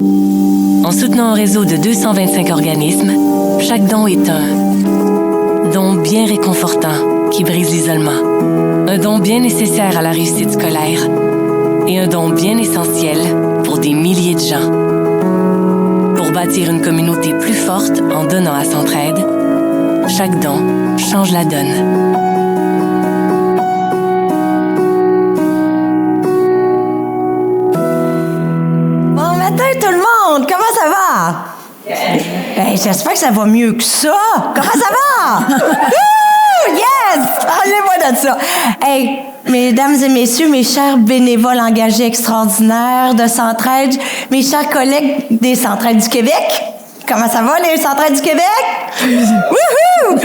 En soutenant un réseau de 225 organismes, chaque don est un don bien réconfortant qui brise l'isolement, un don bien nécessaire à la réussite scolaire et un don bien essentiel pour des milliers de gens. Pour bâtir une communauté plus forte en donnant à Centraide, chaque don change la donne. Bon matin tout le monde, comment ça va? Ben, j'espère que ça va mieux que ça. Comment ça va? Yes! Parlez-moi de ça. Hey, mesdames et messieurs, mes chers bénévoles engagés extraordinaires de Centraide, mes chers collègues des Centraides du Québec, comment ça va, les Centraides du Québec? Wouhou!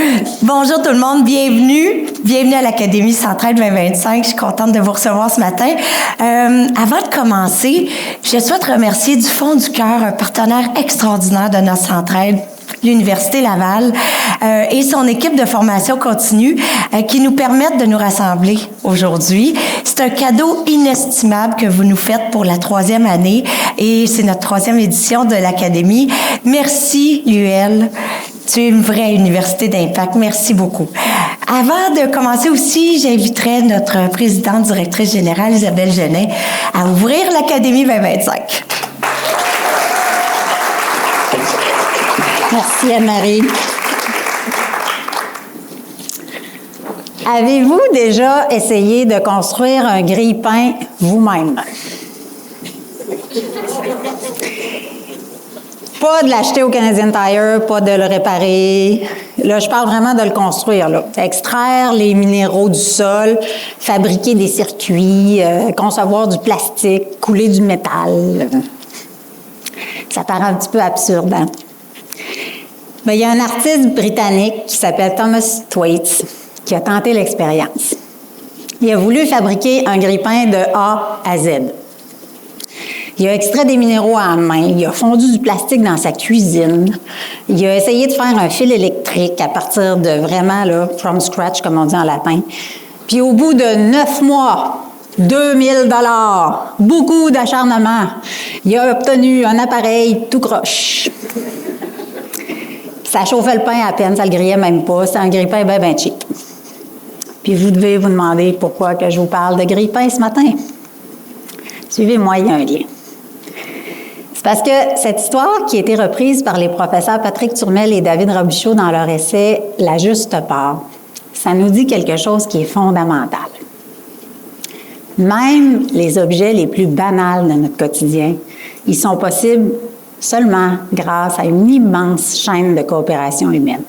Bonjour tout le monde, bienvenue. Bienvenue à l'Académie Centraide 2025. Je suis contente de vous recevoir ce matin. Avant de commencer, je souhaite remercier du fond du cœur un partenaire extraordinaire de notre Centraide, l'Université Laval, et son équipe de formation continue qui nous permettent de nous rassembler aujourd'hui. C'est un cadeau inestimable que vous nous faites pour la 3e année et c'est notre 3e édition de l'Académie. Merci, l'UL. Tu es une vraie université d'impact. Merci beaucoup. Avant de commencer aussi, j'inviterai notre présidente directrice générale, Isabelle Genet, à ouvrir l'Académie 2025. Merci Anne-Marie. Avez-vous déjà essayé de construire un grille-pain vous-même? Pas de l'acheter au Canadian Tire, pas de le réparer. Là, je parle vraiment de le construire. Là. Extraire les minéraux du sol, fabriquer des circuits, concevoir du plastique, couler du métal. Ça paraît un petit peu absurde, hein? Mais il y a un artiste britannique qui s'appelle Thomas Thwaites qui a tenté l'expérience. Il a voulu fabriquer un grille-pain de A à Z. Il a extrait des minéraux à la main, il a fondu du plastique dans sa cuisine, il a essayé de faire un fil électrique à partir de vraiment, là, from scratch, comme on dit en latin. Puis au bout de 9 mois, 2000 $, beaucoup d'acharnement, il a obtenu un appareil tout croche. Ça chauffait le pain à peine, ça le grillait même pas. C'est un grille-pain bien cheap. Puis vous devez vous demander pourquoi que je vous parle de grille-pain ce matin. Suivez-moi, il y a un lien. C'est parce que cette histoire qui a été reprise par les professeurs Patrick Turmel et David Robichaud dans leur essai « La juste part », ça nous dit quelque chose qui est fondamental. Même les objets les plus banals de notre quotidien, ils sont possibles seulement grâce à une immense chaîne de coopération humaine.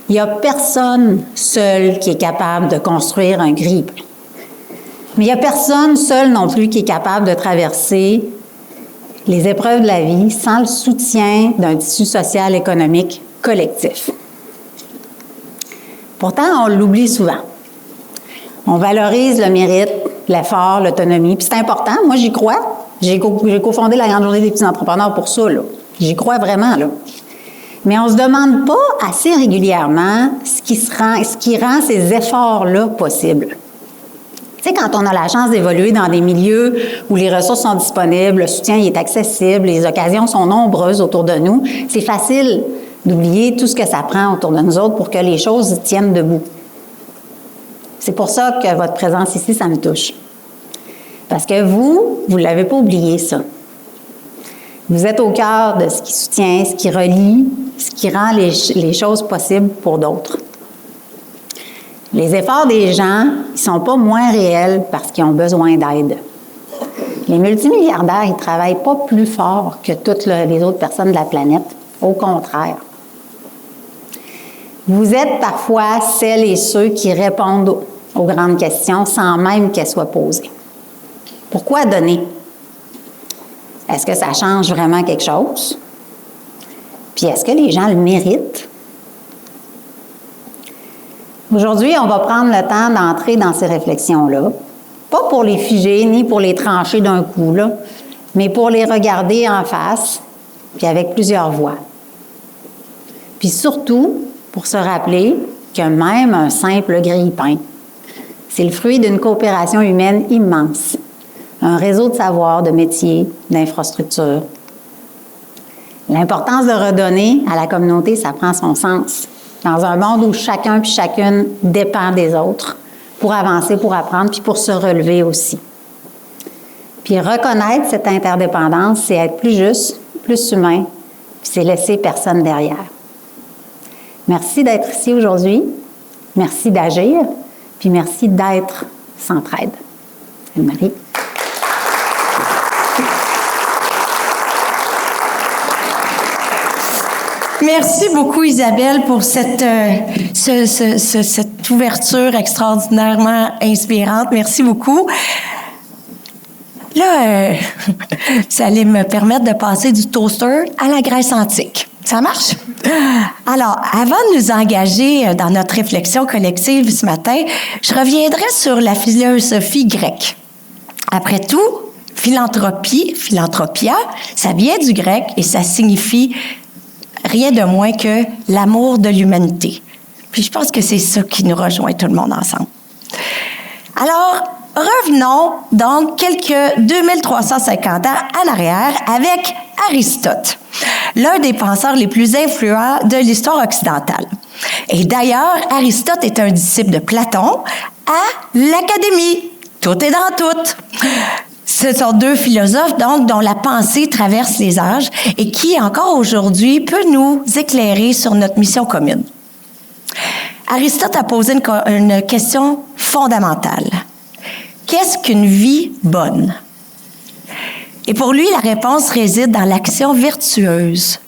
Il n'y a personne seul qui est capable de construire un grille-pain. Mais il n'y a personne seul non plus qui est capable de traverser les épreuves de la vie sans le soutien d'un tissu social économique collectif. Pourtant, on l'oublie souvent. On valorise le mérite, l'effort, l'autonomie, puis c'est important. Moi, j'y crois. J'ai cofondé la Grande Journée des petits entrepreneurs pour ça, là. J'y crois vraiment, là. Mais on ne se demande pas assez régulièrement ce qui rend ces efforts-là possibles. Tu sais, quand on a la chance d'évoluer dans des milieux où les ressources sont disponibles, le soutien est accessible, les occasions sont nombreuses autour de nous, c'est facile d'oublier tout ce que ça prend autour de nous autres pour que les choses tiennent debout. C'est pour ça que votre présence ici, ça me touche. Parce que vous ne l'avez pas oublié, ça. Vous êtes au cœur de ce qui soutient, ce qui relie, ce qui rend les choses possibles pour d'autres. Les efforts des gens, ils ne sont pas moins réels parce qu'ils ont besoin d'aide. Les multimilliardaires, ils ne travaillent pas plus fort que toutes les autres personnes de la planète. Au contraire. Vous êtes parfois celles et ceux qui répondent aux grandes questions sans même qu'elles soient posées. Pourquoi donner? Est-ce que ça change vraiment quelque chose? Puis est-ce que les gens le méritent? Aujourd'hui, on va prendre le temps d'entrer dans ces réflexions-là. Pas pour les figer, ni pour les trancher d'un coup, là, mais pour les regarder en face, puis avec plusieurs voix. Puis surtout, pour se rappeler que même un simple grille-pain, c'est le fruit d'une coopération humaine immense. Un réseau de savoir, de métiers, d'infrastructures, L'importance de redonner à la communauté, ça prend son sens. Dans un monde où chacun puis chacune dépend des autres pour avancer, pour apprendre, puis pour se relever aussi. Puis reconnaître cette interdépendance, c'est être plus juste, plus humain, puis c'est laisser personne derrière. Merci d'être ici aujourd'hui. Merci d'agir, puis merci d'être Centraide. Anne-Marie. Merci beaucoup, Isabelle, pour cette ouverture extraordinairement inspirante. Merci beaucoup. Là, ça allait me permettre de passer du toaster à la Grèce antique. Ça marche? Alors, avant de nous engager dans notre réflexion collective ce matin, je reviendrai sur la philosophie grecque. Après tout, philanthropia, ça vient du grec et ça signifie rien de moins que l'amour de l'humanité. Puis je pense que c'est ça qui nous rejoint tout le monde ensemble. Alors, revenons donc quelques 2350 ans en arrière avec Aristote, l'un des penseurs les plus influents de l'histoire occidentale. Et d'ailleurs, Aristote est un disciple de Platon à l'Académie. Tout est dans tout. Ce sont deux philosophes, donc, dont la pensée traverse les âges et qui, encore aujourd'hui, peut nous éclairer sur notre mission commune. Aristote a posé une question fondamentale. Qu'est-ce qu'une vie bonne? Et pour lui, la réponse réside dans l'action vertueuse,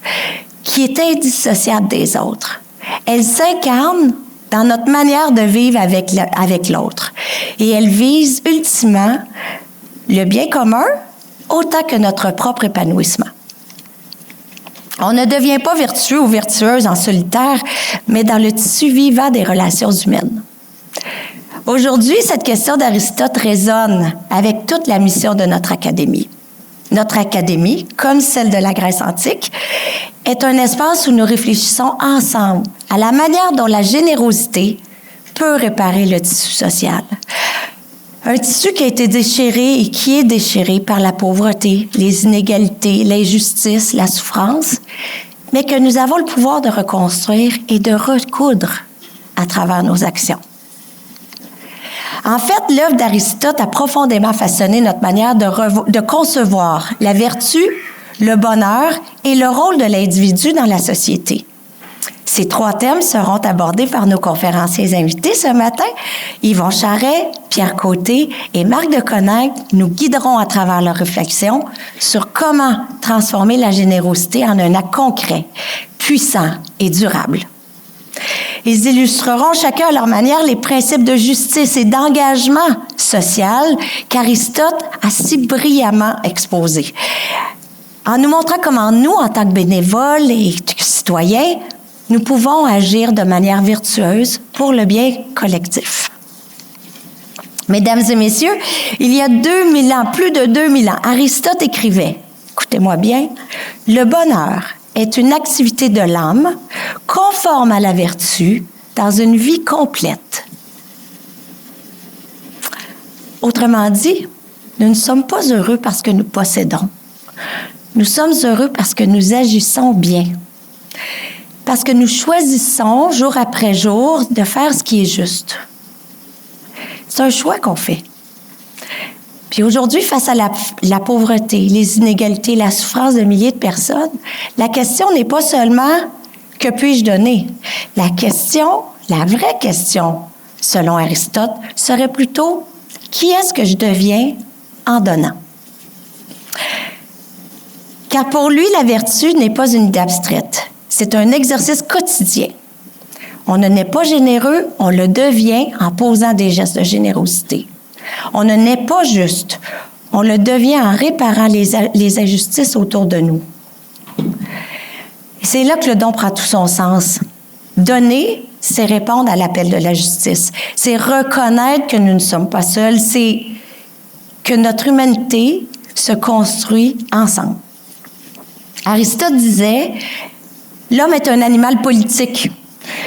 qui est indissociable des autres. Elle s'incarne dans notre manière de vivre avec l'autre. Et elle vise ultimement le bien commun autant que notre propre épanouissement. On ne devient pas vertueux ou vertueuse en solitaire, mais dans le tissu vivant des relations humaines. Aujourd'hui, cette question d'Aristote résonne avec toute la mission de notre Académie. Notre Académie, comme celle de la Grèce antique, est un espace où nous réfléchissons ensemble à la manière dont la générosité peut réparer le tissu social. Un tissu qui a été déchiré et qui est déchiré par la pauvreté, les inégalités, l'injustice, la souffrance, mais que nous avons le pouvoir de reconstruire et de recoudre à travers nos actions. En fait, l'œuvre d'Aristote a profondément façonné notre manière de concevoir la vertu, le bonheur et le rôle de l'individu dans la société. Ces trois thèmes seront abordés par nos conférenciers invités ce matin. Yvon Charret, Pierre Côté et Marc Deconinck nous guideront à travers leurs réflexions sur comment transformer la générosité en un acte concret, puissant et durable. Ils illustreront chacun à leur manière les principes de justice et d'engagement social qu'Aristote a si brillamment exposés, en nous montrant comment nous, en tant que bénévoles et citoyens, nous pouvons agir de manière vertueuse pour le bien collectif. Mesdames et messieurs, il y a 2000 ans, plus de 2000 ans, Aristote écrivait, écoutez-moi bien, « Le bonheur est une activité de l'âme conforme à la vertu dans une vie complète. » Autrement dit, nous ne sommes pas heureux parce que nous possédons. Nous sommes heureux parce que nous agissons bien. Parce que nous choisissons, jour après jour, de faire ce qui est juste. C'est un choix qu'on fait. Puis aujourd'hui, face à la pauvreté, les inégalités, la souffrance de milliers de personnes, la question n'est pas seulement « que puis-je donner ?» La vraie question, selon Aristote, serait plutôt « qui est-ce que je deviens en donnant ?» Car pour lui, la vertu n'est pas une idée abstraite. C'est un exercice quotidien. On ne naît pas généreux, on le devient en posant des gestes de générosité. On ne naît pas juste, on le devient en réparant les injustices autour de nous. Et c'est là que le don prend tout son sens. Donner, c'est répondre à l'appel de la justice. C'est reconnaître que nous ne sommes pas seuls, c'est que notre humanité se construit ensemble. Aristote disait « L'homme est un animal politique »,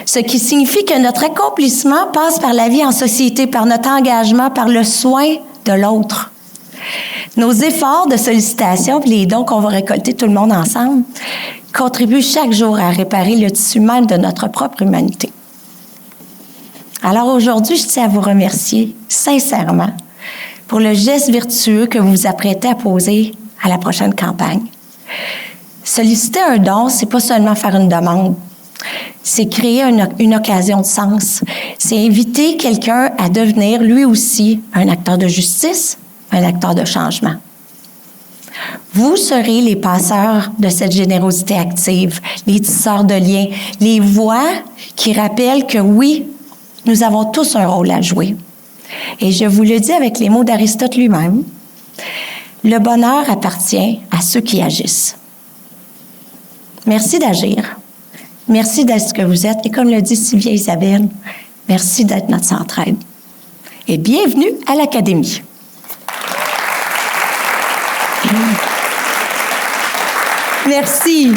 ce qui signifie que notre accomplissement passe par la vie en société, par notre engagement, par le soin de l'autre. Nos efforts de sollicitation, puis les dons qu'on va récolter tout le monde ensemble, contribuent chaque jour à réparer le tissu même de notre propre humanité. Alors aujourd'hui, je tiens à vous remercier sincèrement pour le geste vertueux que vous vous apprêtez à poser à la prochaine campagne. Solliciter un don, c'est pas seulement faire une demande, c'est créer une occasion de sens. C'est inviter quelqu'un à devenir lui aussi un acteur de justice, un acteur de changement. Vous serez les passeurs de cette générosité active, les tisseurs de liens, les voix qui rappellent que oui, nous avons tous un rôle à jouer. Et je vous le dis avec les mots d'Aristote lui-même, le bonheur appartient à ceux qui agissent. Merci d'agir. Merci d'être ce que vous êtes. Et comme le dit si bien Isabelle, merci d'être notre centraide. Et bienvenue à l'Académie. Merci.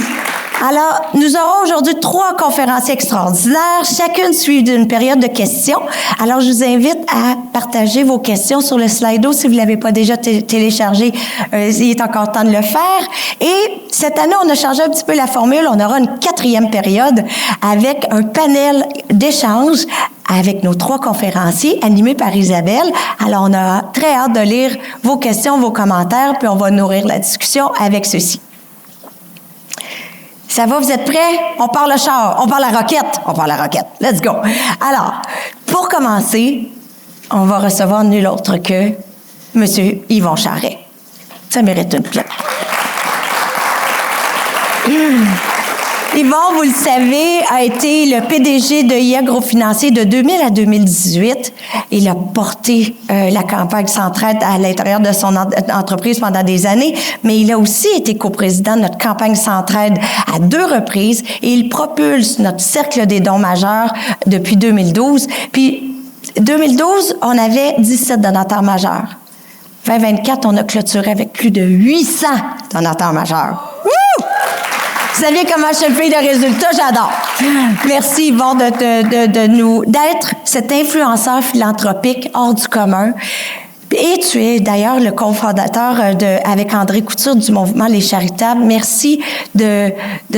Alors, nous aurons aujourd'hui 3 conférenciers extraordinaires, chacune suivie d'une période de questions. Alors, je vous invite à partager vos questions sur le Slido si vous ne l'avez pas déjà téléchargé. Il est encore temps de le faire. Et cette année, on a changé un petit peu la formule. On aura une 4e période avec un panel d'échange avec nos 3 conférenciers animés par Isabelle. Alors, on a très hâte de lire vos questions, vos commentaires, puis on va nourrir la discussion avec ceux-ci. Ça va, vous êtes prêts? On part le char, on part la roquette. On part la roquette. Let's go. Alors, pour commencer, on va recevoir nul autre que M. Yvon Charret. Ça mérite une plaque. Yvon, vous le savez, a été le PDG de IA Groupe Financier de 2000 à 2018. Il a porté la campagne Centraide à l'intérieur de son entreprise pendant des années, mais il a aussi été coprésident de notre campagne Centraide à 2 reprises et il propulse notre cercle des dons majeurs depuis 2012. Puis, 2012, on avait 17 donateurs majeurs. 2024, on a clôturé avec plus de 800 donateurs majeurs. Vous saviez comment je fais le pays de résultats? J'adore. Merci, Yvon, d'être cet influenceur philanthropique hors du commun. Et tu es d'ailleurs le cofondateur avec André Couture du mouvement Les Charitables. Merci de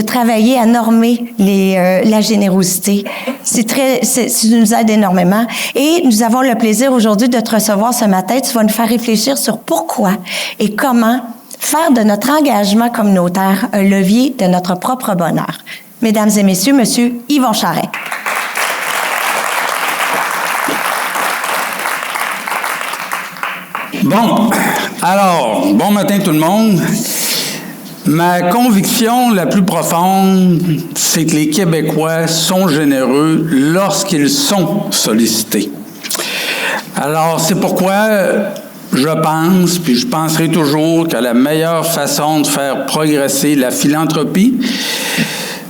travailler à normer la générosité. Tu nous aides énormément. Et nous avons le plaisir aujourd'hui de te recevoir ce matin. Tu vas nous faire réfléchir sur pourquoi et comment faire de notre engagement communautaire un levier de notre propre bonheur. Mesdames et messieurs, Monsieur Yvon Charret. Bon, alors, bon matin tout le monde. Ma conviction la plus profonde, c'est que les Québécois sont généreux lorsqu'ils sont sollicités. Alors, c'est pourquoi je pense, puis je penserai toujours que la meilleure façon de faire progresser la philanthropie,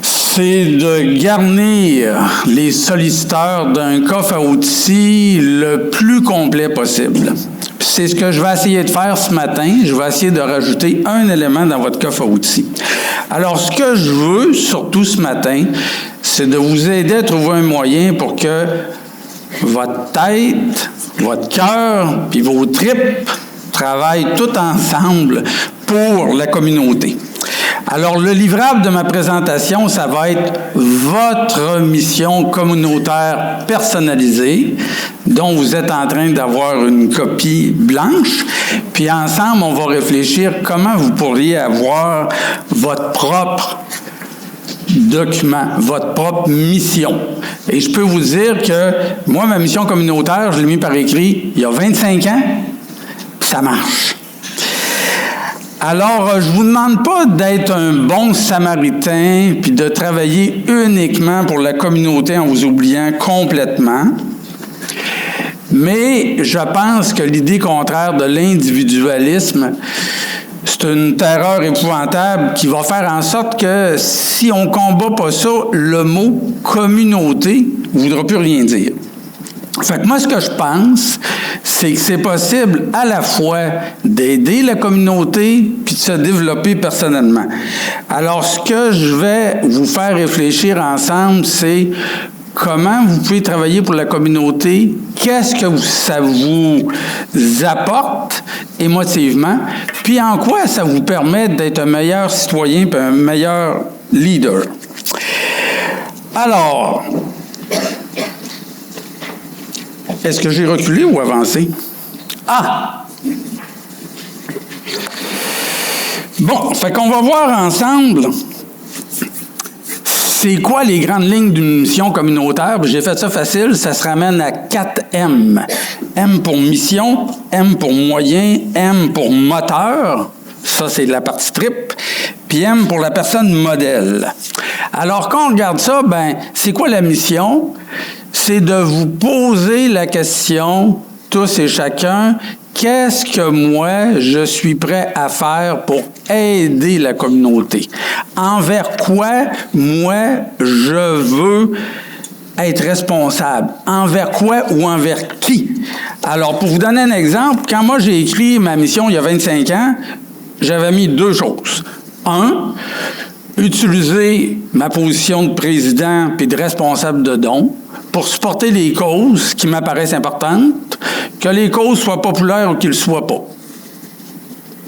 c'est de garnir les solliciteurs d'un coffre à outils le plus complet possible. Puis c'est ce que je vais essayer de faire ce matin. Je vais essayer de rajouter un élément dans votre coffre à outils. Alors, ce que je veux, surtout ce matin, c'est de vous aider à trouver un moyen pour que votre tête, votre cœur, puis vos tripes travaillent tout ensemble pour la communauté. Alors, le livrable de ma présentation, ça va être votre mission communautaire personnalisée, dont vous êtes en train d'avoir une copie blanche. Puis ensemble, on va réfléchir comment vous pourriez avoir votre propre document, votre propre mission. Et je peux vous dire que moi, ma mission communautaire, je l'ai mis par écrit il y a 25 ans, puis ça marche. Alors, je vous demande pas d'être un bon samaritain puis de travailler uniquement pour la communauté en vous oubliant complètement. Mais je pense que l'idée contraire de l'individualisme, c'est une terreur épouvantable qui va faire en sorte que si on combat pas ça, le mot « communauté » ne voudra plus rien dire. Fait que moi, ce que je pense, c'est que c'est possible à la fois d'aider la communauté puis de se développer personnellement. Alors, ce que je vais vous faire réfléchir ensemble, c'est comment vous pouvez travailler pour la communauté, qu'est-ce que ça vous apporte émotivement, puis en quoi ça vous permet d'être un meilleur citoyen puis un meilleur leader. Alors, est-ce que j'ai reculé ou avancé? Ah! Bon, fait qu'on va voir ensemble c'est quoi les grandes lignes d'une mission communautaire. J'ai fait ça facile, ça se ramène à 4 M. M pour mission, M pour moyen, M pour moteur. Ça, c'est la partie trip. Puis M pour la personne modèle. Alors, quand on regarde ça, ben, c'est quoi la mission? C'est de vous poser la question, tous et chacun, qu'est-ce que moi, je suis prêt à faire pour aider la communauté? Envers quoi, moi, je veux être responsable? Envers quoi ou envers qui? Alors, pour vous donner un exemple, quand moi, j'ai écrit ma mission il y a 25 ans, j'avais mis 2 choses. 1, utiliser ma position de président puis de responsable de dons pour supporter les causes qui m'apparaissent importantes, que les causes soient populaires ou qu'ils ne soient pas.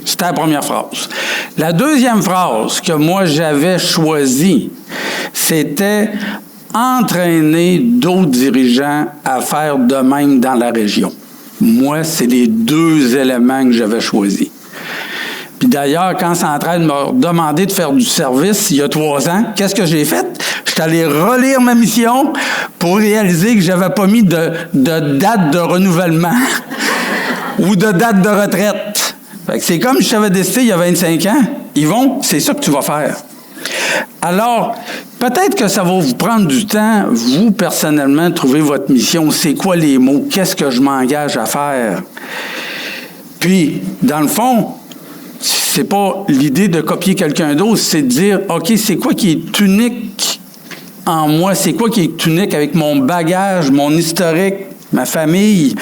C'était la première phrase. La deuxième phrase que moi j'avais choisie, c'était entraîner d'autres dirigeants à faire de même dans la région. Moi, c'est les 2 éléments que j'avais choisis. Puis d'ailleurs, quand Centraide m'a demandé de faire du service il y a 3 ans, qu'est-ce que j'ai fait? Je suis allé relire ma mission pour réaliser que j'avais pas mis de date de renouvellement ou de date de retraite. Fait que c'est comme je t'avais décidé il y a 25 ans. Yvon, c'est ça que tu vas faire. Alors, peut-être que ça va vous prendre du temps, vous, personnellement, de trouver votre mission. C'est quoi les mots? Qu'est-ce que je m'engage à faire? Puis, dans le fond, c'est pas l'idée de copier quelqu'un d'autre, c'est de dire, OK, c'est quoi qui est unique en moi? C'est quoi qui est unique avec mon bagage, mon historique, ma famille?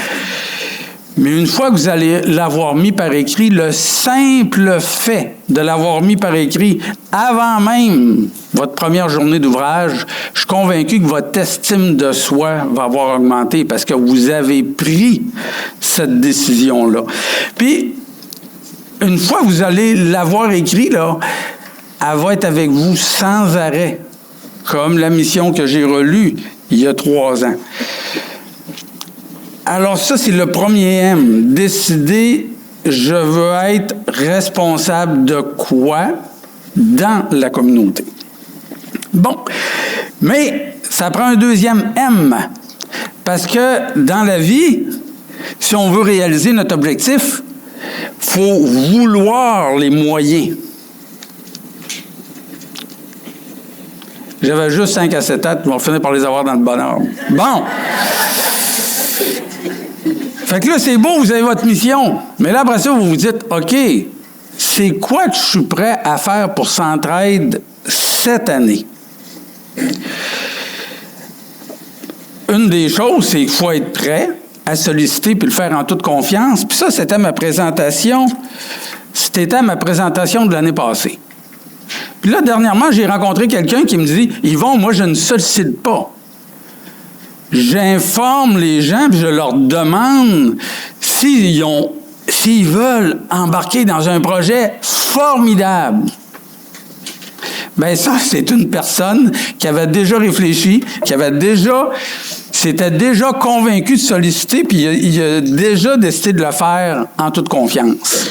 Mais une fois que vous allez l'avoir mis par écrit, le simple fait de l'avoir mis par écrit avant même votre première journée d'ouvrage, je suis convaincu que votre estime de soi va avoir augmenté parce que vous avez pris cette décision-là. Puis, une fois que vous allez l'avoir écrit, là, elle va être avec vous sans arrêt, comme la mission que j'ai relue il y a 3 ans. Alors ça, c'est le premier M. Décider, je veux être responsable de quoi dans la communauté. Bon, mais ça prend un deuxième M. Parce que dans la vie, si on veut réaliser notre objectif, il faut vouloir les moyens. J'avais juste 5 acétates, on va finir par les avoir dans le bon ordre. Bon! Fait que là, c'est beau, vous avez votre mission. Mais là, après ça, vous vous dites, OK, c'est quoi que je suis prêt à faire pour Centraide cette année? Une des choses, c'est qu'il faut être prêt à solliciter puis le faire en toute confiance. Puis ça, c'était ma présentation. C'était ma présentation de l'année passée. Puis là, dernièrement, j'ai rencontré quelqu'un qui me dit, Yvon, moi, je ne sollicite pas. J'informe les gens puis je leur demande s'ils veulent embarquer dans un projet formidable. Bien, ça, c'est une personne qui avait déjà réfléchi, s'était déjà convaincu de solliciter, puis il a déjà décidé de le faire en toute confiance.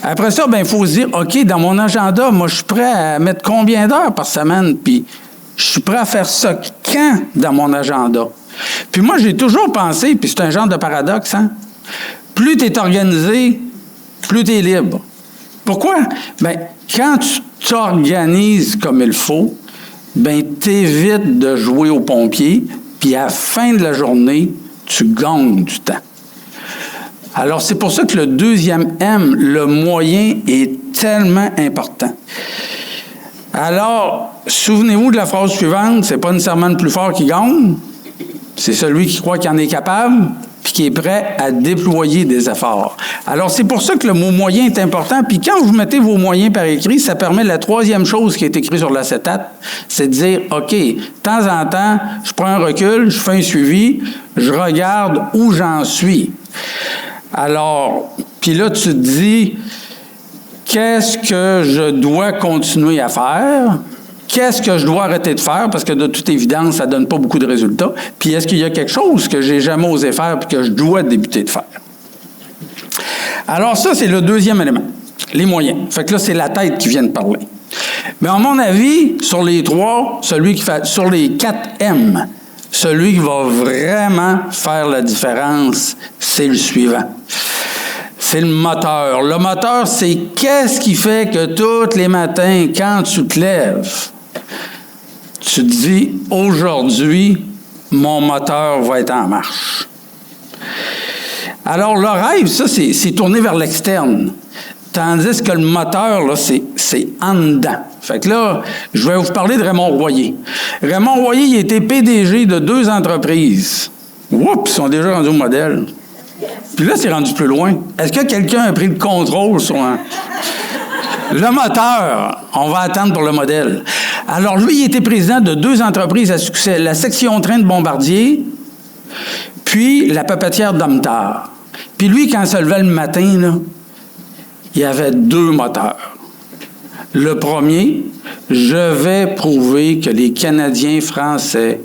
Après ça, bien, il faut se dire, OK, dans mon agenda, moi, je suis prêt à mettre combien d'heures par semaine, puis je suis prêt à faire ça quand dans mon agenda? Puis moi, j'ai toujours pensé, puis c'est un genre de paradoxe, hein? Plus tu es organisé, plus tu es libre. Pourquoi? Bien, quand tu t'organises comme il faut, bien, t'évites de jouer au pompier, puis à la fin de la journée, tu gagnes du temps. Alors, c'est pour ça que le deuxième M, le moyen, est tellement important. Alors, souvenez-vous de la phrase suivante, c'est pas nécessairement le plus fort qui gagne, c'est celui qui croit qu'il en est capable, puis qui est prêt à déployer des efforts. Alors, c'est pour ça que le mot « moyen » est important. Puis quand vous mettez vos moyens par écrit, ça permet la troisième chose qui est écrite sur l'acétate, c'est de dire, OK, de temps en temps, je prends un recul, je fais un suivi, je regarde où j'en suis. Alors, puis là, tu te dis, qu'est-ce que je dois continuer à faire? Qu'est-ce que je dois arrêter de faire? Parce que de toute évidence, ça ne donne pas beaucoup de résultats. Puis est-ce qu'il y a quelque chose que j'ai jamais osé faire et que je dois débuter de faire? Alors ça, c'est le deuxième élément, les moyens. Fait que là, c'est la tête qui vient de parler. Mais à mon avis, sur les 3, sur les 4 M, celui qui va vraiment faire la différence, c'est le suivant. C'est le moteur. Le moteur, c'est qu'est-ce qui fait que tous les matins, quand tu te lèves, tu te dis, aujourd'hui, mon moteur va être en marche. Alors, le rêve, ça, c'est tourné vers l'externe. Tandis que le moteur, là, c'est en dedans. Fait que là, je vais vous parler de Raymond Royer. Raymond Royer, il était PDG de 2 entreprises. Oups, ils sont déjà rendus au modèle. Puis là, c'est rendu plus loin. Est-ce que quelqu'un a pris le contrôle sur un... Le moteur, on va attendre pour le modèle. Alors, lui, il était président de 2 entreprises à succès. La section train de Bombardier, puis la papetière Domtar. Puis lui, quand il se levait le matin, là, il y avait 2 moteurs. Le premier, je vais prouver que les Canadiens français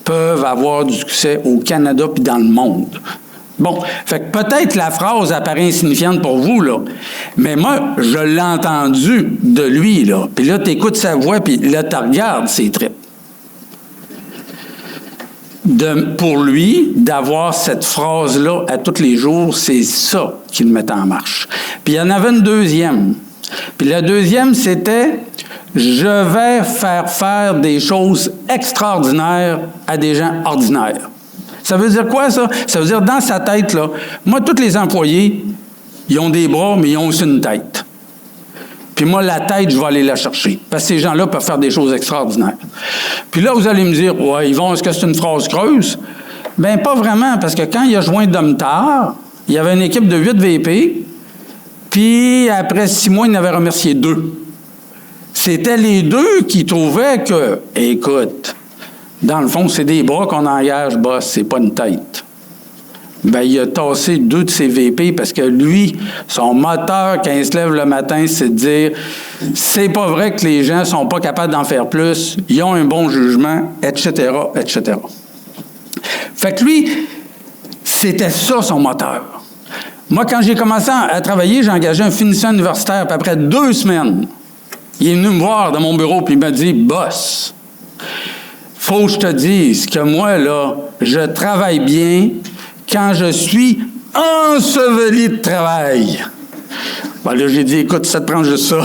peuvent avoir du succès au Canada puis dans le monde. Bon, fait que peut-être la phrase apparaît insignifiante pour vous, là, mais moi, je l'ai entendu de lui, là. Puis là, tu écoutes sa voix, puis là, tu regardes ses tripes. Pour lui, d'avoir cette phrase-là à tous les jours, c'est ça qui le met en marche. Puis il y en avait une deuxième. Puis la deuxième, c'était « Je vais faire des choses extraordinaires à des gens ordinaires ». Ça veut dire quoi, ça? Ça veut dire, dans sa tête, là, moi, tous les employés, ils ont des bras, mais ils ont aussi une tête. Puis moi, la tête, je vais aller la chercher. Parce que ces gens-là peuvent faire des choses extraordinaires. Puis là, vous allez me dire, ouais, Yvon, est-ce que c'est une phrase creuse? Bien, pas vraiment, parce que quand il a joint Domtar, il y avait une équipe de 8 VP, puis après 6 mois, il en avait remercié 2. C'était les 2 qui trouvaient que, écoute, dans le fond, c'est des bras qu'on engage, boss, c'est pas une tête. Bien, il a tassé 2 de ses VP parce que lui, son moteur, quand il se lève le matin, c'est de dire c'est pas vrai que les gens sont pas capables d'en faire plus, ils ont un bon jugement, etc., etc. Fait que lui, c'était ça son moteur. Moi, quand j'ai commencé à travailler, j'ai engagé un finissant universitaire, puis après 2 semaines, il est venu me voir dans mon bureau, puis il m'a dit « Boss, faut que je te dise que moi, là, je travaille bien quand je suis enseveli de travail. » Ben là, j'ai dit, écoute, ça te prend juste ça.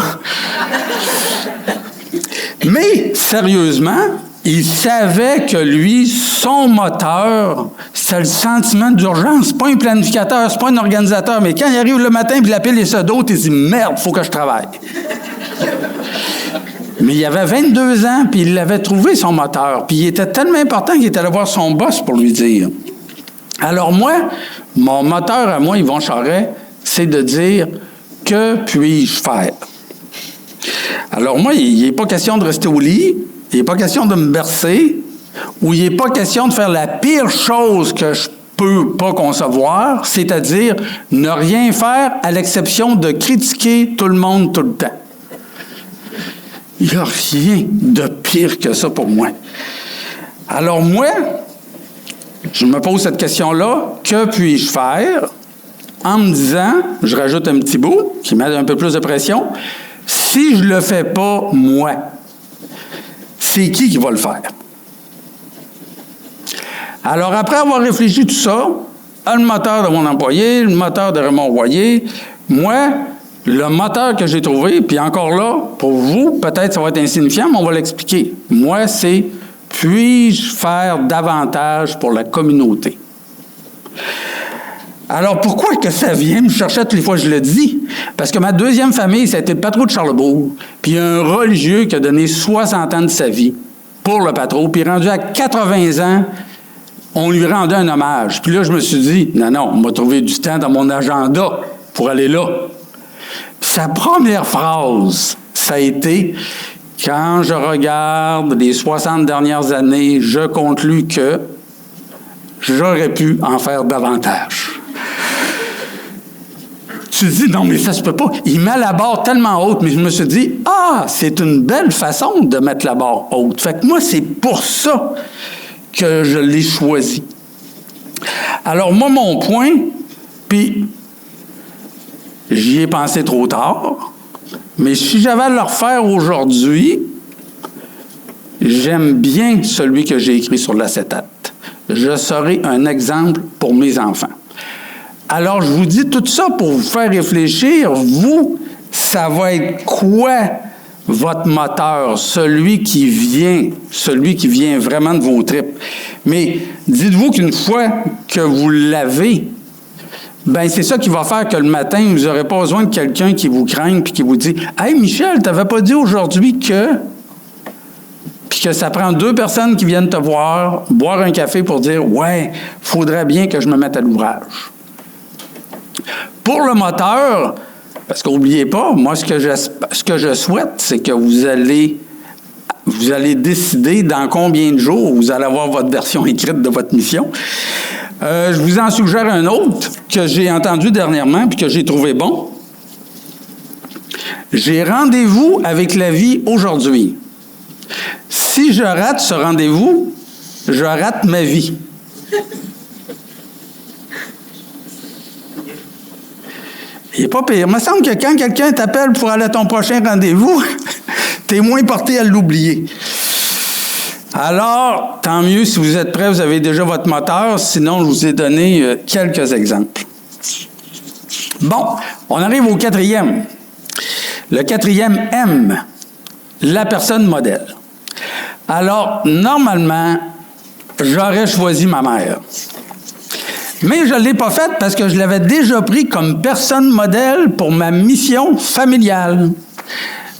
Mais, sérieusement, il savait que lui, son moteur, c'est le sentiment d'urgence. C'est pas un planificateur, c'est pas un organisateur. Mais quand il arrive le matin, puis la pile est sur d'autres, il dit, merde, faut que je travaille. Mais il avait 22 ans, puis il avait trouvé son moteur. Puis il était tellement important qu'il était allé voir son boss pour lui dire. Alors moi, mon moteur à moi, Yvon Charest, c'est de dire « Que puis-je faire? » Alors moi, il n'est pas question de rester au lit, il n'est pas question de me bercer, ou il n'est pas question de faire la pire chose que je peux pas concevoir, c'est-à-dire ne rien faire à l'exception de critiquer tout le monde tout le temps. Il n'y a rien de pire que ça pour moi. Alors moi, je me pose cette question-là, que puis-je faire? En me disant, je rajoute un petit bout qui met un peu plus de pression, si je ne le fais pas, moi, c'est qui va le faire? Alors, après avoir réfléchi tout ça, le moteur de mon employé, le moteur de Raymond Royer, moi, le moteur que j'ai trouvé, puis encore là, pour vous, peut-être ça va être insignifiant, mais on va l'expliquer. Moi, c'est « Puis-je faire davantage pour la communauté? » Alors, pourquoi que ça vient me chercher toutes les fois que je le dis? Parce que ma deuxième famille, ça a été le patron de Charlesbourg, puis un religieux qui a donné 60 ans de sa vie pour le patron, puis rendu à 80 ans, on lui rendait un hommage. Puis là, je me suis dit, non, on m'a trouvé du temps dans mon agenda pour aller là. Puis sa première phrase, ça a été, quand je regarde les 60 dernières années, je conclus que j'aurais pu en faire davantage. tu te dis, non, mais ça se peut pas. Il met la barre tellement haute, mais je me suis dit, c'est une belle façon de mettre la barre haute. Fait que moi, c'est pour ça que je l'ai choisi. Alors, moi, mon point, puis j'y ai pensé trop tard, mais si j'avais à le refaire aujourd'hui, j'aime bien celui que j'ai écrit sur l'acétate. Je serai un exemple pour mes enfants. Alors, je vous dis tout ça pour vous faire réfléchir. Vous, ça va être quoi votre moteur, celui qui vient vraiment de vos tripes? Mais dites-vous qu'une fois que vous l'avez, ben c'est ça qui va faire que le matin, vous n'aurez pas besoin de quelqu'un qui vous craigne puis qui vous dit « Hey, Michel, tu n'avais pas dit aujourd'hui que... » Puis que ça prend 2 personnes qui viennent te voir, boire un café pour dire « Ouais, faudrait bien que je me mette à l'ouvrage. » Pour le moteur, parce qu'oubliez pas, moi, ce que je souhaite, c'est que vous allez décider dans combien de jours vous allez avoir votre version écrite de votre mission. Je vous en suggère un autre que j'ai entendu dernièrement puis que j'ai trouvé bon. J'ai rendez-vous avec la vie aujourd'hui. Si je rate ce rendez-vous, je rate ma vie. Il n'est pas pire. Il me semble que quand quelqu'un t'appelle pour aller à ton prochain rendez-vous, tu es moins porté à l'oublier. Alors, tant mieux si vous êtes prêts, vous avez déjà votre moteur. Sinon, je vous ai donné quelques exemples. Bon, on arrive au 4e. Le 4e M, la personne modèle. Alors, normalement, j'aurais choisi ma mère. Mais je ne l'ai pas faite parce que je l'avais déjà pris comme personne modèle pour ma mission familiale.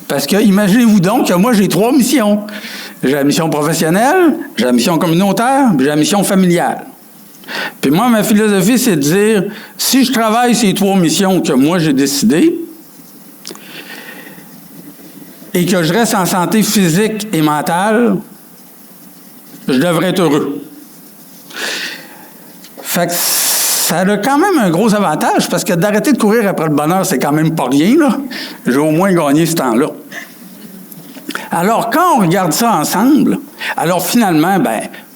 Parce que, imaginez-vous donc que moi, j'ai 3 missions. J'ai la mission professionnelle, j'ai la mission communautaire, puis j'ai la mission familiale. Puis moi, ma philosophie, c'est de dire, si je travaille ces 3 missions que moi, j'ai décidées, et que je reste en santé physique et mentale, je devrais être heureux. Fait que ça a quand même un gros avantage, parce que d'arrêter de courir après le bonheur, c'est quand même pas rien, là. J'ai au moins gagné ce temps-là. Alors, quand on regarde ça ensemble, alors finalement,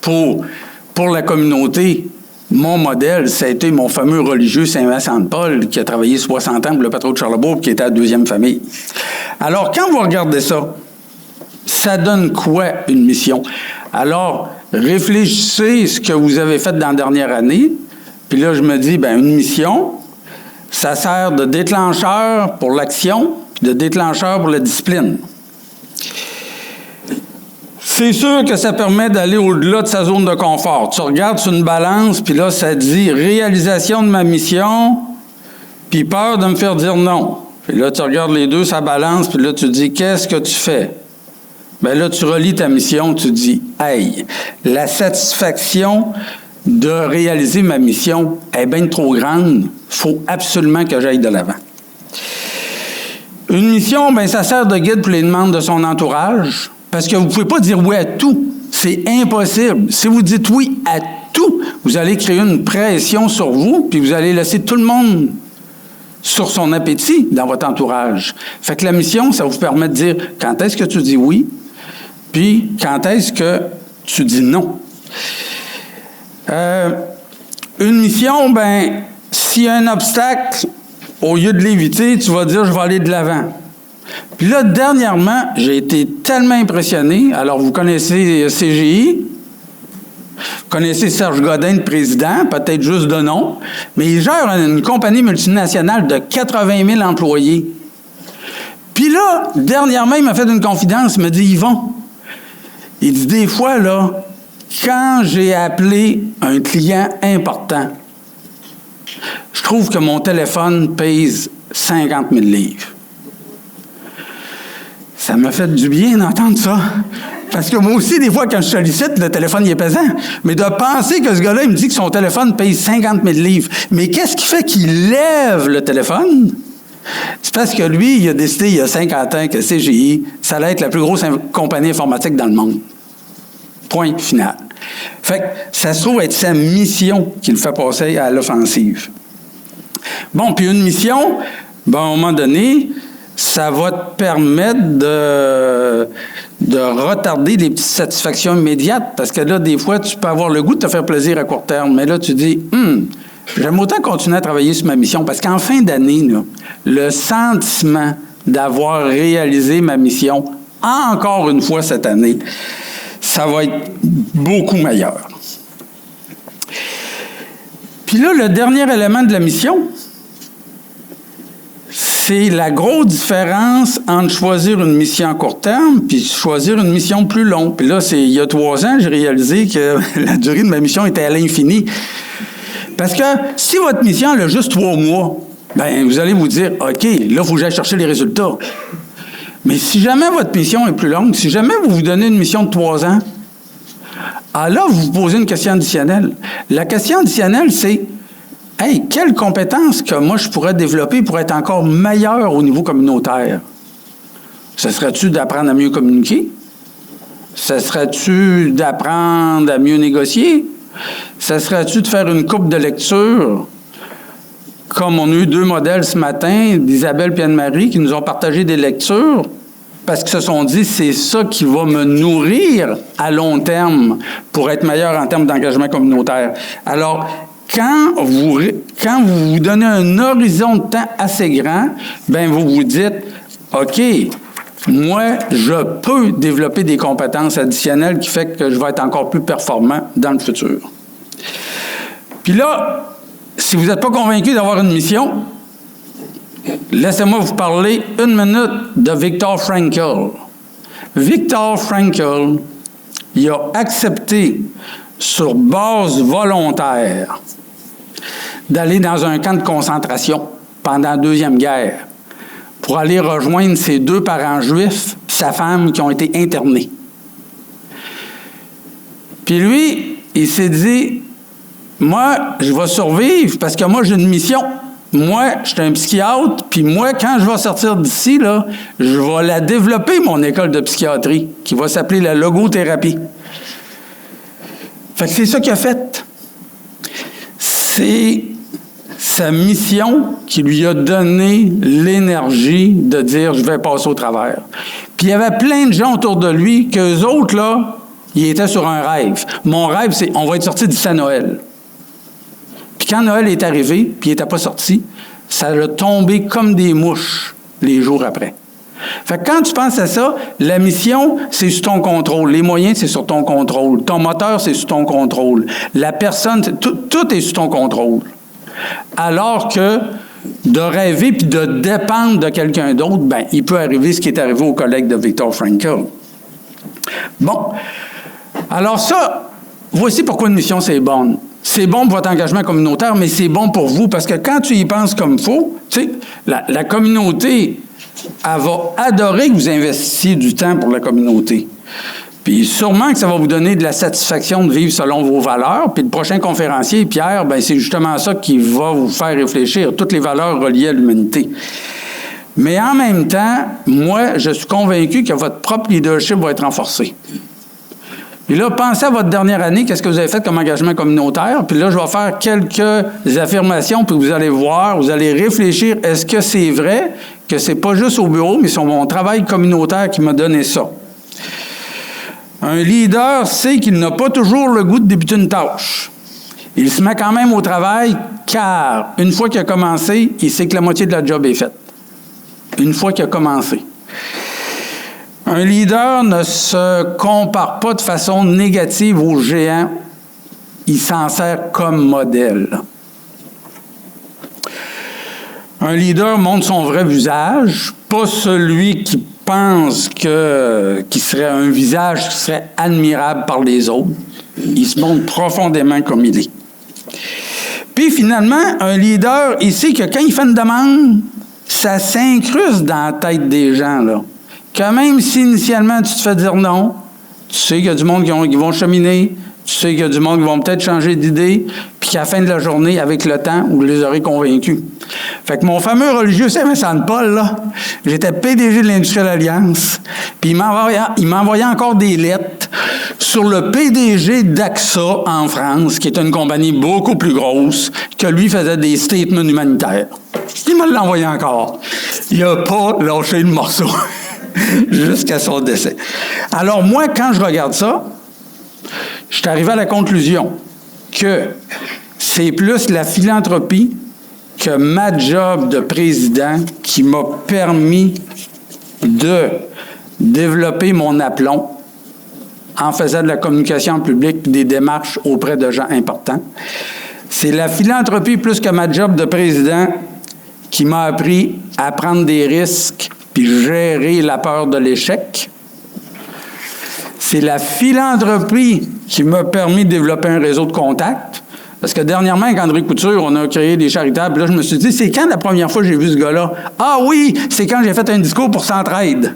pour la communauté, mon modèle, ça a été mon fameux religieux Saint-Vincent-de-Paul, qui a travaillé 60 ans pour le patron de Charlebourg, qui était à la 2e famille. Alors, quand vous regardez ça, ça donne quoi une mission? Alors, réfléchissez ce que vous avez fait dans la dernière année, puis là, je me dis, une mission, ça sert de déclencheur pour l'action, puis de déclencheur pour la discipline. C'est sûr que ça permet d'aller au-delà de sa zone de confort. Tu regardes sur une balance, puis là, ça dit « réalisation de ma mission », puis peur de me faire dire non. Puis là, tu regardes les deux, ça balance, puis là, tu dis « qu'est-ce que tu fais ?» Bien là, tu relis ta mission, tu dis « hey, la satisfaction de réaliser ma mission est bien trop grande, il faut absolument que j'aille de l'avant. » Une mission, ça sert de guide pour les demandes de son entourage. Parce que vous ne pouvez pas dire oui à tout. C'est impossible. Si vous dites oui à tout, vous allez créer une pression sur vous, puis vous allez laisser tout le monde sur son appétit dans votre entourage. Fait que la mission, ça vous permet de dire quand est-ce que tu dis oui, puis quand est-ce que tu dis non. Une mission, s'il y a un obstacle, au lieu de l'éviter, tu vas dire je vais aller de l'avant. Puis là, dernièrement, j'ai été tellement impressionné. Alors, vous connaissez CGI, vous connaissez Serge Godin, le président, peut-être juste de nom, mais il gère une compagnie multinationale de 80 000 employés. Puis là, dernièrement, il m'a fait une confidence, il m'a dit « Yvon, il dit des fois, là, quand j'ai appelé un client important, je trouve que mon téléphone pèse 50 000 livres. » Ça m'a fait du bien d'entendre ça. Parce que moi aussi, des fois, quand je sollicite, le téléphone il est pesant. Mais de penser que ce gars-là, il me dit que son téléphone pèse 50 000 livres. Mais qu'est-ce qui fait qu'il lève le téléphone? C'est parce que lui, il a décidé il y a 50 ans que CGI, ça allait être la plus grosse compagnie informatique dans le monde. Point final. Fait que ça se trouve être sa mission qui le fait passer à l'offensive. Bon, puis une mission, ben, à un moment donné, ça va te permettre de retarder des petites satisfactions immédiates. Parce que là, des fois, tu peux avoir le goût de te faire plaisir à court terme. Mais là, tu dis, j'aime autant continuer à travailler sur ma mission. Parce qu'en fin d'année, là, le sentiment d'avoir réalisé ma mission, encore une fois cette année, ça va être beaucoup meilleur. Puis là, le dernier élément de la mission, c'est la grosse différence entre choisir une mission à court terme puis choisir une mission plus longue. Puis là, il y a 3 ans, j'ai réalisé que la durée de ma mission était à l'infini. Parce que si votre mission elle a juste 3 mois, bien, vous allez vous dire, OK, là, il faut que j'aille chercher les résultats. Mais si jamais votre mission est plus longue, si jamais vous vous donnez une mission de 3 ans, alors vous vous posez une question additionnelle. La question additionnelle, c'est hey, quelles compétences que moi je pourrais développer pour être encore meilleur au niveau communautaire? Ce serait-tu d'apprendre à mieux communiquer? Ce serait-tu d'apprendre à mieux négocier? Ce serait-tu de faire une coupe de lecture? Comme on a eu 2 modèles ce matin, d'Isabelle et Anne-Marie, qui nous ont partagé des lectures, parce qu'ils se sont dit, c'est ça qui va me nourrir à long terme pour être meilleur en termes d'engagement communautaire. Alors, quand vous vous donnez un horizon de temps assez grand, bien, vous vous dites, OK, moi, je peux développer des compétences additionnelles qui fait que je vais être encore plus performant dans le futur. Puis là, si vous n'êtes pas convaincu d'avoir une mission, laissez-moi vous parler 1 minute de Viktor Frankl. Viktor Frankl, il a accepté, sur base volontaire, d'aller dans un camp de concentration pendant la Deuxième Guerre pour aller rejoindre ses 2 parents juifs et sa femme qui ont été internés. Puis lui, il s'est dit, moi, je vais survivre parce que moi, j'ai une mission. Moi, je suis un psychiatre, puis moi, quand je vais sortir d'ici, là, je vais la développer, mon école de psychiatrie, qui va s'appeler la logothérapie. Fait que c'est ça qu'il a fait. C'est sa mission qui lui a donné l'énergie de dire « je vais passer au travers ». Puis il y avait plein de gens autour de lui qu'eux autres, là, ils étaient sur un rêve. Mon rêve, c'est « on va être sorti d'ici à Noël ». Puis quand Noël est arrivé, puis il n'était pas sorti, ça l'a tombé comme des mouches les jours après. Fait que quand tu penses à ça, la mission, c'est sous ton contrôle. Les moyens, c'est sur ton contrôle. Ton moteur, c'est sous ton contrôle. La personne, tout est sous ton contrôle. Alors que de rêver puis de dépendre de quelqu'un d'autre, bien, il peut arriver ce qui est arrivé au collègue de Viktor Frankl. Bon. Alors ça, voici pourquoi une mission, c'est bonne. C'est bon pour votre engagement communautaire, mais c'est bon pour vous parce que quand tu y penses comme il faut, tu sais, la communauté, elle va adorer que vous investissiez du temps pour la communauté. Puis sûrement que ça va vous donner de la satisfaction de vivre selon vos valeurs. Puis le prochain conférencier, Pierre, bien, c'est justement ça qui va vous faire réfléchir, toutes les valeurs reliées à l'humanité. Mais en même temps, moi, je suis convaincu que votre propre leadership va être renforcé. Puis là, pensez à votre dernière année, qu'est-ce que vous avez fait comme engagement communautaire. Puis là, je vais faire quelques affirmations, puis vous allez voir, vous allez réfléchir, est-ce que c'est vrai que c'est pas juste au bureau, mais c'est mon travail communautaire qui m'a donné ça. Un leader sait qu'il n'a pas toujours le goût de débuter une tâche. Il se met quand même au travail, car une fois qu'il a commencé, il sait que la moitié de la job est faite. Une fois qu'il a commencé. Un leader ne se compare pas de façon négative aux géants. Il s'en sert comme modèle. Un leader montre son vrai visage, pas celui qui pense qu'il serait un visage qui serait admirable par les autres. Il se montre profondément comme il est. Puis finalement, un leader, il sait que quand il fait une demande, ça s'incruste dans la tête des gens, là. Que même si initialement tu te fais dire non, tu sais qu'il y a du monde qui vont cheminer, tu sais qu'il y a du monde qui vont peut-être changer d'idée, puis qu'à la fin de la journée, avec le temps, vous les aurez convaincus. Fait que mon fameux religieux Saint-Vincent de Paul, là, j'étais PDG de l'Industrielle Alliance, puis il m'envoyait encore des lettres sur le PDG d'AXA en France, qui est une compagnie beaucoup plus grosse, que lui faisait des statements humanitaires. Il me l'envoyait encore. Il n'a pas lâché le morceau jusqu'à son décès. Alors moi, quand je regarde ça, je suis arrivé à la conclusion que c'est plus la philanthropie que ma job de président qui m'a permis de développer mon aplomb en faisant de la communication publique et des démarches auprès de gens importants. C'est la philanthropie plus que ma job de président qui m'a appris à prendre des risques puis gérer la peur de l'échec. C'est la philanthropie qui m'a permis de développer un réseau de contacts. Parce que dernièrement, avec André Couture, on a créé des charitables. Là, je me suis dit, c'est quand la première fois que j'ai vu ce gars-là? Ah oui, c'est quand j'ai fait un discours pour Centraide.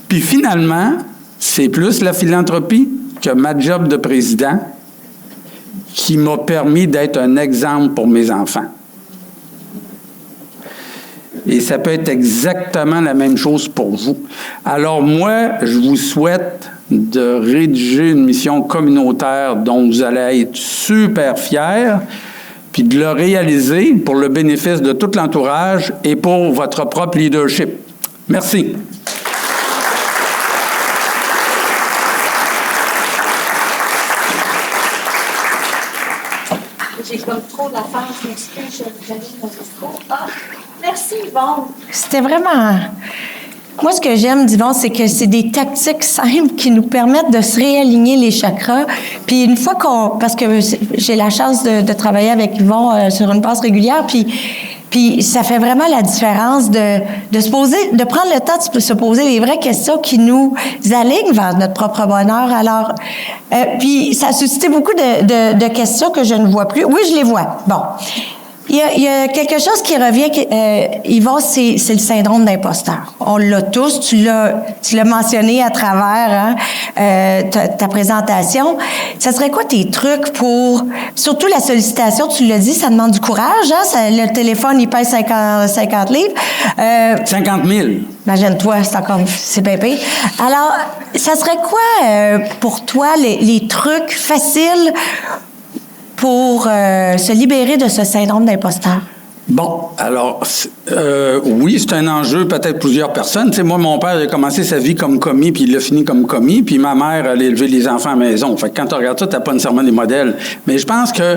Puis finalement, c'est plus la philanthropie que ma job de président qui m'a permis d'être un exemple pour mes enfants. Et ça peut être exactement la même chose pour vous. Alors moi, je vous souhaite de rédiger une mission communautaire dont vous allez être super fiers, puis de le réaliser pour le bénéfice de tout l'entourage et pour votre propre leadership. Merci. J'ai comme trop d'affaires, je m'excuse, je vais mon discours. Ah, merci Yvonne. C'était vraiment... Moi, ce que j'aime d'Yvon, c'est que c'est des tactiques simples qui nous permettent de se réaligner les chakras. Puis une fois parce que j'ai la chance de travailler avec Yvon sur une base régulière, puis ça fait vraiment la différence de se poser, de prendre le temps de se poser les vraies questions qui nous alignent vers notre propre bonheur. Alors, puis ça a suscité beaucoup de questions que je ne vois plus. Oui, je les vois. Bon. Il y a quelque chose qui revient, Yvon, c'est le syndrome d'imposteur. On l'a tous, tu l'as mentionné à travers ta présentation. Ça serait quoi tes trucs pour, surtout la sollicitation, tu l'as dit, ça demande du courage, hein? Le téléphone, il pèse 50 livres. 50 000. Imagine-toi, c'est pépé. Alors, ça serait quoi pour toi les trucs faciles pour se libérer de ce syndrome d'imposteur? Bon, alors, oui, c'est un enjeu peut-être plusieurs personnes. Tu sais, moi, mon père, il a commencé sa vie comme commis, puis il l'a fini comme commis, puis ma mère, elle a élevé les enfants à la maison. Fait que quand tu regardes ça, tu n'as pas nécessairement des modèles. Mais je pense que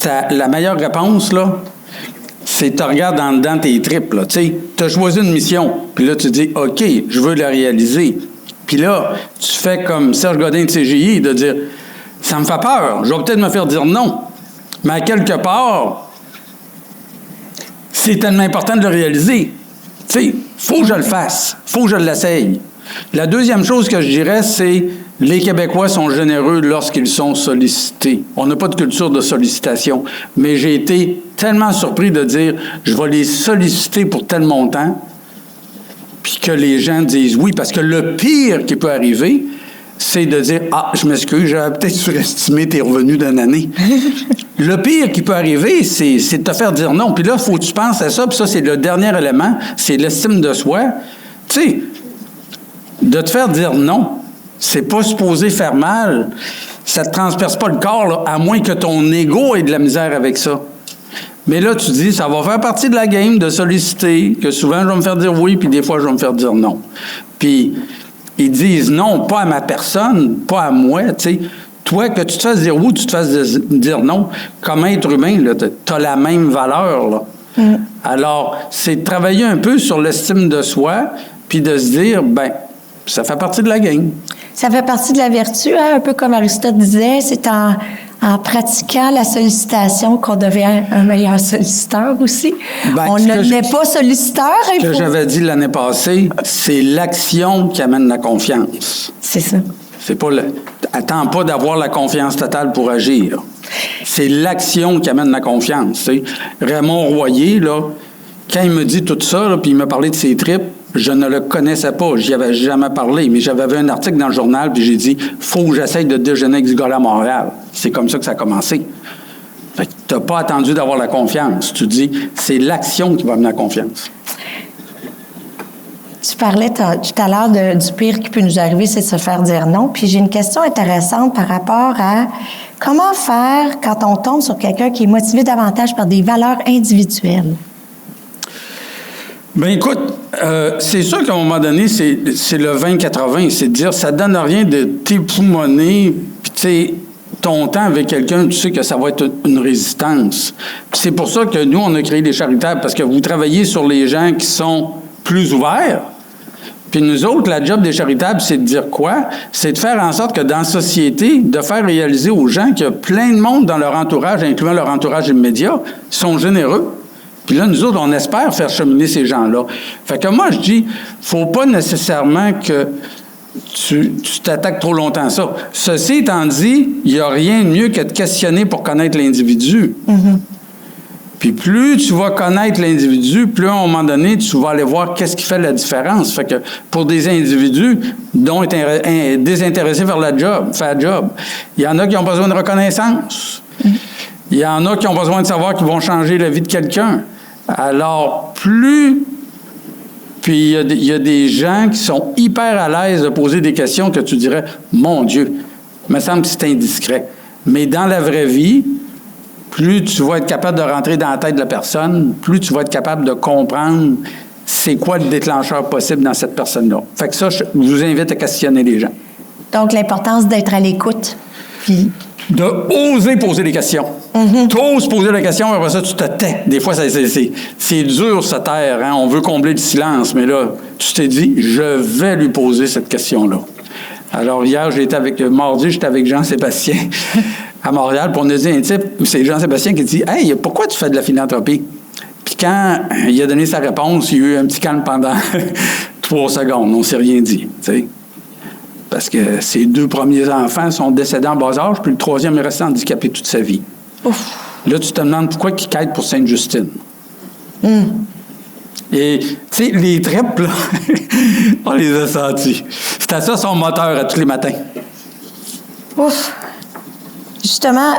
la meilleure réponse, là, c'est que tu regardes en dedans tes tripes, là. Tu sais, tu as choisi une mission, puis là, tu dis, OK, je veux la réaliser. Puis là, tu fais comme Serge Godin de CGI, de dire... Ça me fait peur. Je vais peut-être me faire dire non. Mais à quelque part, c'est tellement important de le réaliser. Tu sais, il faut que je le fasse. Il faut que je l'essaye. La deuxième chose que je dirais, c'est les Québécois sont généreux lorsqu'ils sont sollicités. On n'a pas de culture de sollicitation. Mais j'ai été tellement surpris de dire, je vais les solliciter pour tel montant, puis que les gens disent oui. Parce que le pire qui peut arriver, c'est de dire « Ah, je m'excuse, j'avais peut-être surestimé tes revenus d'une année. » Le pire qui peut arriver, c'est de te faire dire non. Puis là, il faut que tu penses à ça. Puis ça, c'est le dernier élément, c'est l'estime de soi. Tu sais, de te faire dire non, c'est pas supposé faire mal. Ça ne te transperce pas le corps, là, à moins que ton ego ait de la misère avec ça. Mais là, tu dis, ça va faire partie de la game de solliciter, que souvent, je vais me faire dire oui, puis des fois, je vais me faire dire non. Puis... ils disent non, pas à ma personne, pas à moi, tu sais. Toi, que tu te fasses dire oui, tu te fasses dire non, comme être humain, tu as la même valeur, là. Mm. Alors, c'est de travailler un peu sur l'estime de soi, puis de se dire, ben, ça fait partie de la game. Ça fait partie de la vertu, hein? Un peu comme Aristote disait, c'est en pratiquant la sollicitation qu'on devient un meilleur solliciteur aussi. Ben, on ne n'est pas solliciteur. Ce que j'avais dit l'année passée, c'est l'action qui amène la confiance. C'est ça. C'est pas attends pas d'avoir la confiance totale pour agir. C'est l'action qui amène la confiance. T'sais. Raymond Royer, là, quand il me dit tout ça, là, puis il m'a parlé de ses tripes, je ne le connaissais pas, j'y avais jamais parlé, mais j'avais vu un article dans le journal, puis j'ai dit, faut que j'essaye de déjeuner avec ce gars-là à Montréal. C'est comme ça que ça a commencé. Fait que tu n'as pas attendu d'avoir la confiance. Tu dis, c'est l'action qui va amener la confiance. Tu parlais tout à l'heure du pire qui peut nous arriver, c'est de se faire dire non. Puis j'ai une question intéressante par rapport à comment faire quand on tombe sur quelqu'un qui est motivé davantage par des valeurs individuelles. Bien, écoute, c'est sûr qu'à un moment donné, c'est le 20-80. C'est de dire, ça ne donne rien de t'époumoner, puis tu sais, ton temps avec quelqu'un, tu sais que ça va être une résistance. Puis c'est pour ça que nous, on a créé les charitables, parce que vous travaillez sur les gens qui sont plus ouverts. Puis nous autres, la job des charitables, c'est de dire quoi? C'est de faire en sorte que dans la société, de faire réaliser aux gens qu'il y a plein de monde dans leur entourage, incluant leur entourage immédiat, qui sont généreux. Puis là, nous autres, on espère faire cheminer ces gens-là. Fait que moi, je dis, faut pas nécessairement que tu t'attaques trop longtemps à ça. Ceci étant dit, il n'y a rien de mieux que de questionner pour connaître l'individu. Mm-hmm. Puis plus tu vas connaître l'individu, plus à un moment donné, tu vas aller voir qu'est-ce qui fait la différence. Fait que pour des individus dont être désintéressés vers faire la job, il y en a qui ont besoin de reconnaissance. Il y en a qui ont besoin de savoir qu'ils vont changer la vie de quelqu'un. Alors, puis il y a des gens qui sont hyper à l'aise de poser des questions que tu dirais, mon Dieu, il me semble que c'est indiscret. Mais dans la vraie vie, plus tu vas être capable de rentrer dans la tête de la personne, plus tu vas être capable de comprendre c'est quoi le déclencheur possible dans cette personne-là. Fait que ça, je vous invite à questionner les gens. Donc, l'importance d'être à l'écoute. Puis de oser poser des questions. Mm-hmm. Tu oses poser la question, après ça, tu te tais. Des fois, c'est dur, se taire. Hein? On veut combler le silence, mais là, tu t'es dit, je vais lui poser cette question-là. Alors, hier, mardi, j'étais avec Jean-Sébastien à Montréal, puis on a dit un type, c'est Jean-Sébastien qui dit « Hey, pourquoi tu fais de la philanthropie? » Puis quand il a donné sa réponse, il y a eu un petit calme pendant 3 secondes. On ne s'est rien dit, tu sais. Parce que ses 2 premiers enfants sont décédés en bas âge, puis le 3e est resté handicapé toute sa vie. Ouf. Là, tu te demandes pourquoi il quête pour Sainte-Justine. Mm. Et, tu sais, les tripes, là, on les a sentis. C'était ça son moteur à tous les matins. Ouf. Justement,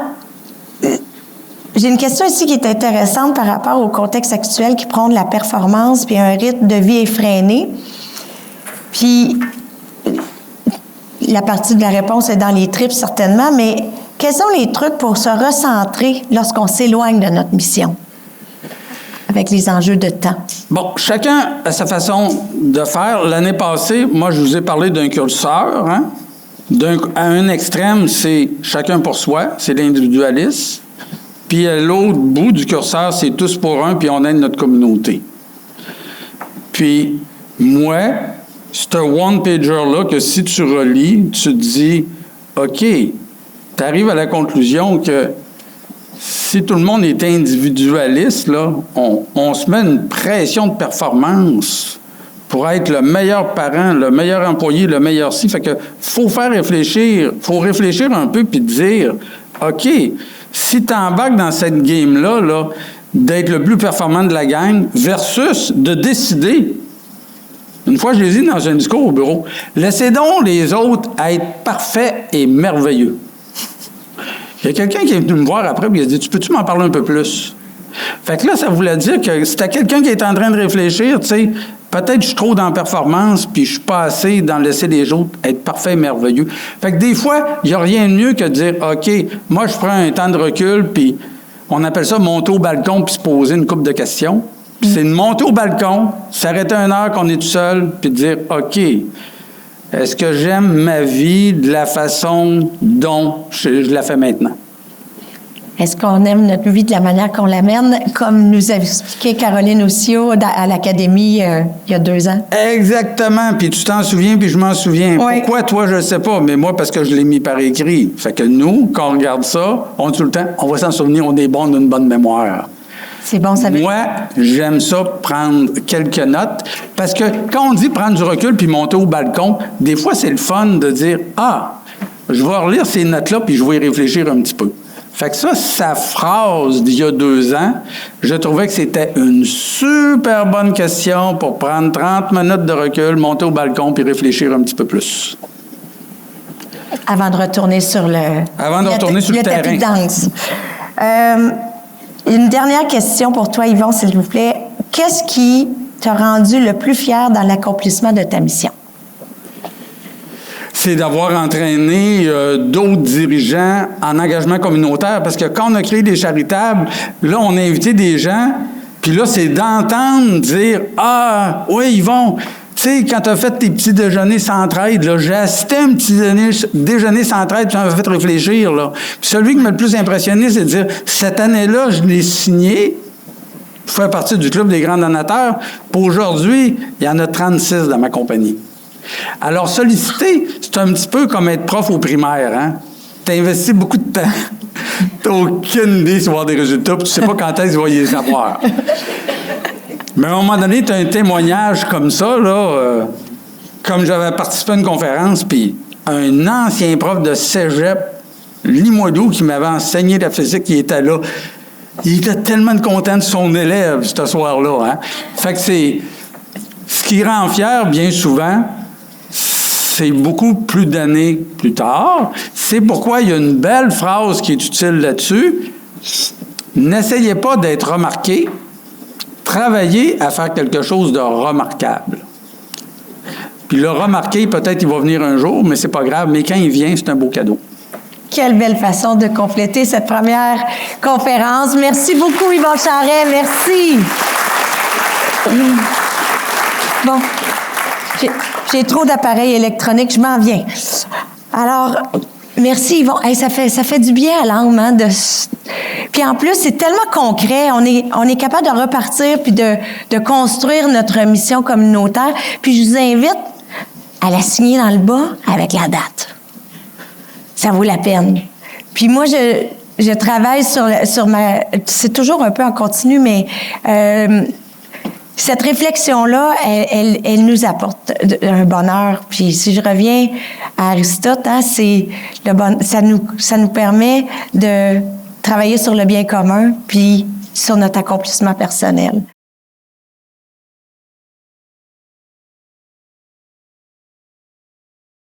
j'ai une question ici qui est intéressante par rapport au contexte actuel qui prône la performance puis un rythme de vie effréné. Puis, la partie de la réponse est dans les tripes, certainement, mais quels sont les trucs pour se recentrer lorsqu'on s'éloigne de notre mission avec les enjeux de temps? Bon, chacun a sa façon de faire. L'année passée, moi, je vous ai parlé d'un curseur, hein? À un extrême, c'est chacun pour soi, c'est l'individualisme. Puis à l'autre bout du curseur, c'est tous pour un, puis on aide notre communauté. Puis moi, c'est un one-pager-là que si tu relis, tu te dis, OK, tu arrives à la conclusion que si tout le monde est individualiste, là, on se met une pression de performance pour être le meilleur parent, le meilleur employé, le meilleur ci. Fait que faut réfléchir un peu puis dire, OK, si tu embarques dans cette game-là, là, d'être le plus performant de la gang versus de décider, une fois je l'ai dit dans un discours au bureau, laissez donc les autres être parfaits et merveilleux. Il y a quelqu'un qui est venu me voir après et il a dit, peux-tu m'en parler un peu plus? Fait que là, ça voulait dire que c'était quelqu'un qui est en train de réfléchir, tu sais, peut-être je suis trop dans la performance, puis je suis pas assez dans laisser les autres être parfaits et merveilleux. Fait que des fois, il n'y a rien de mieux que de dire, OK, moi, je prends un temps de recul, puis on appelle ça monter au balcon puis se poser une couple de questions. Puis c'est de monter au balcon, s'arrêter 1 heure qu'on est tout seul, puis de dire, OK, est-ce que j'aime ma vie de la façon dont je la fais maintenant? Est-ce qu'on aime notre vie de la manière qu'on l'amène, comme nous a expliqué Caroline Ossio à l'Académie il y a 2 ans? Exactement. Puis tu t'en souviens, puis je m'en souviens. Oui. Pourquoi, toi, je ne sais pas, mais moi, parce que je l'ai mis par écrit. Fait que nous, quand on regarde ça, on dit tout le temps, on va s'en souvenir, on est bon d'une bonne mémoire. C'est bon, ça veut dire. Moi, j'aime ça, prendre quelques notes, parce que quand on dit prendre du recul puis monter au balcon, des fois, c'est le fun de dire, je vais relire ces notes-là, puis je vais y réfléchir un petit peu. Fait que ça, sa phrase d'il y a 2 ans, je trouvais que c'était une super bonne question pour prendre 30 minutes de recul, monter au balcon puis réfléchir un petit peu plus. Avant de retourner sur le terrain. Tapis de danse. Une dernière question pour toi, Yvon, s'il vous plaît. Qu'est-ce qui t'a rendu le plus fier dans l'accomplissement de ta mission? C'est d'avoir entraîné d'autres dirigeants en engagement communautaire. Parce que quand on a créé des charitables, là, on a invité des gens, puis là, c'est d'entendre dire « Ah, oui, Yvon, tu sais, quand tu as fait tes petits déjeuners sans-traide, là, j'ai assisté à un petit déjeuner sans-traide, puis ça m'a fait réfléchir, là. » Puis celui qui m'a le plus impressionné, c'est de dire « Cette année-là, je l'ai signé, je fais partie du club des grands donateurs, puis aujourd'hui, il y en a 36 dans ma compagnie. » Alors, solliciter, c'est un petit peu comme être prof au primaire, hein? Tu investis beaucoup de temps. Tu n'as aucune idée sur avoir des résultats, puis tu ne sais pas quand est-ce qu'ils vont les avoir. Mais à un moment donné, tu as un témoignage comme ça, là, comme j'avais participé à une conférence, puis un ancien prof de cégep, Limoilou, qui m'avait enseigné la physique, qui était là. Il était tellement content de son élève ce soir-là, hein? Fait que c'est... Ce qui rend fier, bien souvent, c'est beaucoup plus d'années plus tard. C'est pourquoi il y a une belle phrase qui est utile là-dessus. N'essayez pas d'être remarqué. Travaillez à faire quelque chose de remarquable. Puis le remarquer, peut-être il va venir un jour, mais c'est pas grave. Mais quand il vient, c'est un beau cadeau. Quelle belle façon de compléter cette première conférence. Merci beaucoup, Yvon Charest. Merci. Bon, j'ai trop d'appareils électroniques, je m'en viens. Alors, merci Yvon. Hey, ça fait du bien à l'âme, hein, Puis en plus, c'est tellement concret. On est capable de repartir puis de construire notre mission communautaire. Puis je vous invite à la signer dans le bas avec la date. Ça vaut la peine. Puis moi, je travaille sur ma... C'est toujours un peu en continu, mais... cette réflexion-là, elle nous apporte un bonheur. Puis si je reviens à Aristote, hein, ça nous permet de travailler sur le bien commun, puis sur notre accomplissement personnel.